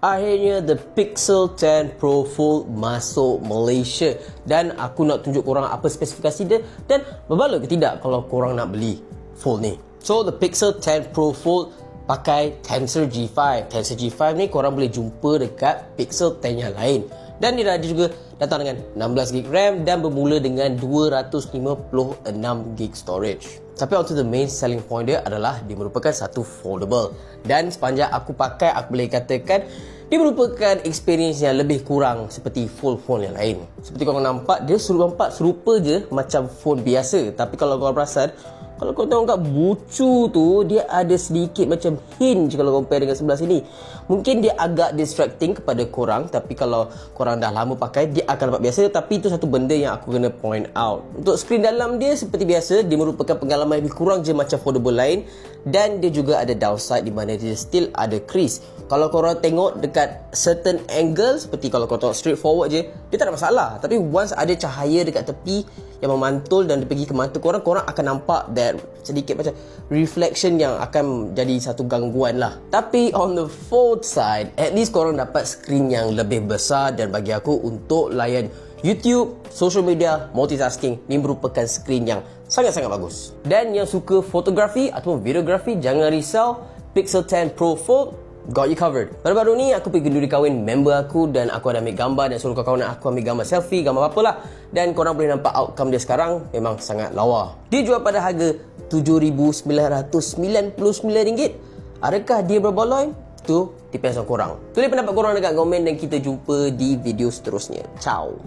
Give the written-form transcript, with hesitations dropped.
Akhirnya the Pixel 10 Pro Fold masuk Malaysia. Dan aku nak tunjuk korang apa spesifikasi dia dan berbaloi ke tidak kalau korang nak beli Fold ni. So the Pixel 10 Pro Fold pakai Tensor G5. Tensor G5 ni korang boleh jumpa dekat Pixel 10 yang lain. Dan dia ada juga datang dengan 16GB RAM dan bermula dengan 256GB storage. Tapi onto the main selling point dia adalah dia merupakan satu foldable. Dan sepanjang aku pakai, aku boleh katakan dia merupakan experience yang lebih kurang seperti fold phone yang lain. Seperti korang nampak, dia nampak serupa je macam phone biasa. Tapi kalau korang perasan, kalau korang tengok kat bucu tu, dia ada sedikit macam hinge kalau compare dengan sebelah sini. Mungkin dia agak distracting kepada korang, tapi kalau korang dah lama pakai, dia akan nampak biasa. Tapi itu satu benda yang aku kena point out. Untuk skrin dalam dia seperti biasa, dia merupakan pengalaman lebih kurang je macam foldable lain. Dan dia juga ada downside di mana dia still ada crease. Kalau korang tengok dekat certain angle, seperti kalau korang tengok straight forward je, dia tak ada masalah. Tapi once ada cahaya dekat tepi yang memantul dan dia pergi ke mata korang, korang akan nampak that sedikit macam reflection yang akan jadi satu gangguan lah. Tapi on the fold side, at least korang dapat skrin yang lebih besar. Dan bagi aku, untuk layan YouTube, social media, multitasking, ni merupakan skrin yang sangat-sangat bagus. Dan yang suka fotografi ataupun videografi, jangan risau, Pixel 10 Pro Fold got you covered. Baru-baru ni aku pergi kenduri kahwin member aku dan aku ada ambil gambar dan suruh kawan-kawan aku ambil gambar selfie, gambar apa lah. Dan korang boleh nampak outcome dia sekarang memang sangat lawa. Dia jual pada harga RM7,999. Adakah dia berbaloi? Tu depends on korang. Tulis pendapat korang dekat komen dan kita jumpa di video seterusnya. Ciao.